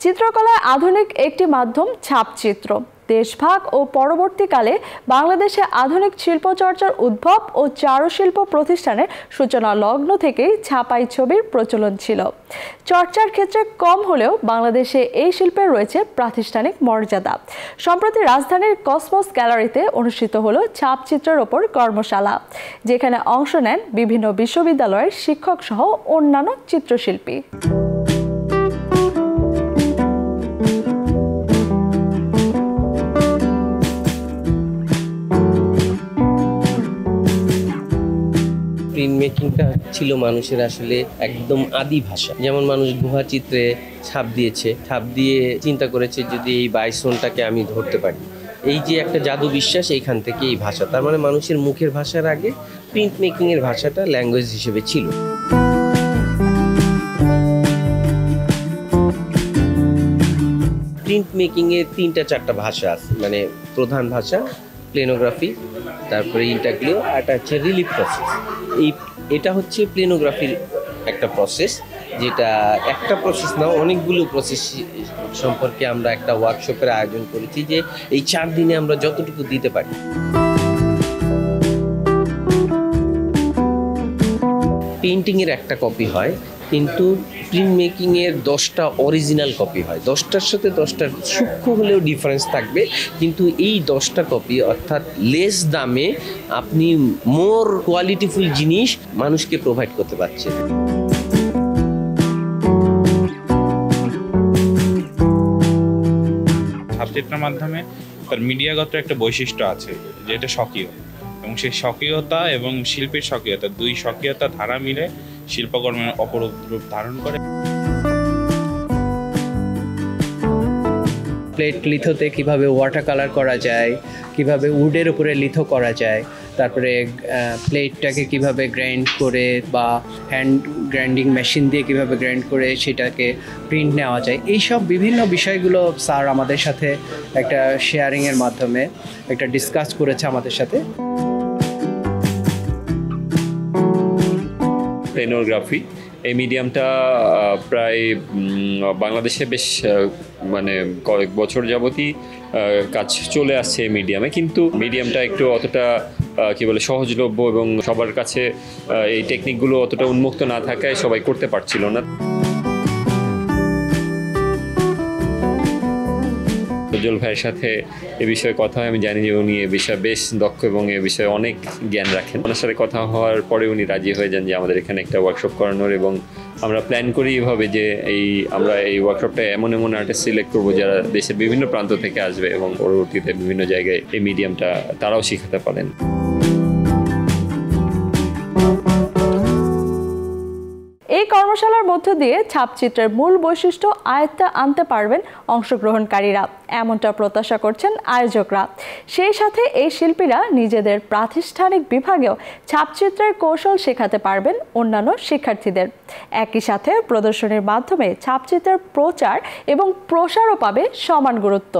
চিত্রকলায় আধুনিক একটি মাধ্যম ছাপচিত্র। দেশভাগ ও পরবর্তীকালে বাংলাদেশে আধুনিক শিল্পচর্চার উদ্ভব ও চারুশিল্প প্রতিষ্ঠানের সূচনা লগ্ন থেকেই ছাপাই ছবির প্রচলন ছিল। চর্চার ক্ষেত্রে কম হলেও বাংলাদেশে এই শিল্পের রয়েছে প্রাতিষ্ঠানিক মর্যাদা। সম্প্রতি রাজধানীর কসমোস গ্যালারিতে অনুষ্ঠিত হলো ছাপচিত্রের ওপর কর্মশালা, যেখানে অংশ নেন বিভিন্ন বিশ্ববিদ্যালয়ের শিক্ষক সহ অন্যান্য চিত্রশিল্পী। প্রিন্ট মেকিংটা ছিল মানুষের আসলে একদম আদি ভাষা। যেমন মানুষ গুহা চিত্রে ছাপ দিয়েছে, ছাপ দিয়ে চিন্তা করেছে যদি এই বাইসনটাকে আমি ধরতে পারি, এই যে একটা জাদু বিশ্বাস, এইখান থেকে এই ভাষা। তার মানে মানুষের মুখের ভাষার আগে প্রিন্ট মেকিংয়ের ভাষাটা ল্যাঙ্গুয়েজ হিসেবে ছিল। প্রিন্ট মেকিংয়ে 3-4টা ভাষা আছে, মানে প্রধান ভাষা প্লেনোগ্রাফি, তারপরে ইন্টাগ্লিও, আর একটা হচ্ছে রিলিফ প্রসেস। এটা হচ্ছে প্লেনোগ্রাফির একটা প্রসেস, যেটা একটা প্রসেস না, অনেকগুলো প্রসেস সম্পর্কে আমরা একটা ওয়ার্কশপের আয়োজন করেছি, যে এই 4 দিনে আমরা যতটুকু দিতে পারি। পেইন্টিংয়ের একটা কপি হয়, কিন্তু প্রিন্ট মেকিংয়ের 10টা অরিজিনাল কপি হয়। 10টার সাথে 10টার সূক্ষ্ম হলেও ডিফারেন্স থাকবে, কিন্তু এই 10টা কপি অর্থাৎ লেস দামে আপনি মোর কোয়ালিটিফুল জিনিস মানুষকে প্রোভাইড করতে পারছেন। ছাপচিত্রের মাধ্যমে তার মিডিয়াগত একটা বৈশিষ্ট্য আছে, যেটা স্বকীয়, এবং সেই স্বকীয়তা এবং শিল্পের স্বকীয়তা, দুই স্বকীয়তা ধারা মিলে শিল্পকর্মের অপরূপ রূপ ধারণ করে। প্লেট লিথোতে কিভাবে ওয়াটার কালার করা যায়, কিভাবে উডের উপরে লিথো করা যায়, তারপরে প্লেটটাকে কিভাবে গ্রাইন্ড করে বা হ্যান্ড গ্রাইন্ডিং মেশিন দিয়ে কিভাবে গ্রাইন্ড করে সেটাকে প্রিন্ট নেওয়া যায়, এইসব বিভিন্ন বিষয়গুলো স্যার আমাদের সাথে একটা শেয়ারিংয়ের মাধ্যমে একটা ডিসকাস করেছে আমাদের সাথে। প্লেনোগ্রাফি এই মিডিয়ামটা প্রায় বাংলাদেশে বেশ মানে কয়েক বছর যাবতই কাজ চলে আসছে এই মিডিয়ামে, কিন্তু মিডিয়ামটা একটু অতটা কি বলে সহজলভ্য এবং সবার কাছে এই টেকনিকগুলো অতটা উন্মুক্ত না থাকায় সবাই করতে পারছিল না। উজ্জ্বল ভাইয়ের সাথে এ বিষয়ে কথা হয়, আমি জানি যে উনি এ বিষয়ে বেশ দক্ষ এবং এ বিষয়ে অনেক জ্ঞান রাখেন। ওনার সাথে কথা হওয়ার পরে উনি রাজি হয়ে যান যে আমাদের এখানে একটা ওয়ার্কশপ করানোর, এবং আমরা প্ল্যান করি এভাবে যে আমরা এই ওয়ার্কশপটা এমন আর্টিস্ট সিলেক্ট করবো যারা দেশের বিভিন্ন প্রান্ত থেকে আসবে এবং পরবর্তীতে বিভিন্ন জায়গায় এই মিডিয়ামটা তারাও শিখাতে পারেন। এই কর্মশালার মধ্য দিয়ে ছাপচিত্রের মূল বৈশিষ্ট্য আয়ত্তে আনতে পারবেন অংশগ্রহণকারীরা, এমনটা প্রত্যাশা করছেন আয়োজকরা। সেই সাথে এই শিল্পীরা নিজেদের প্রাতিষ্ঠানিক বিভাগেও ছাপচিত্রের কৌশল শেখাতে পারবেন অন্যান্য শিক্ষার্থীদের। একই সাথে প্রদর্শনীর মাধ্যমে ছাপচিত্রের প্রচার এবং প্রসারও পাবে সমান গুরুত্ব।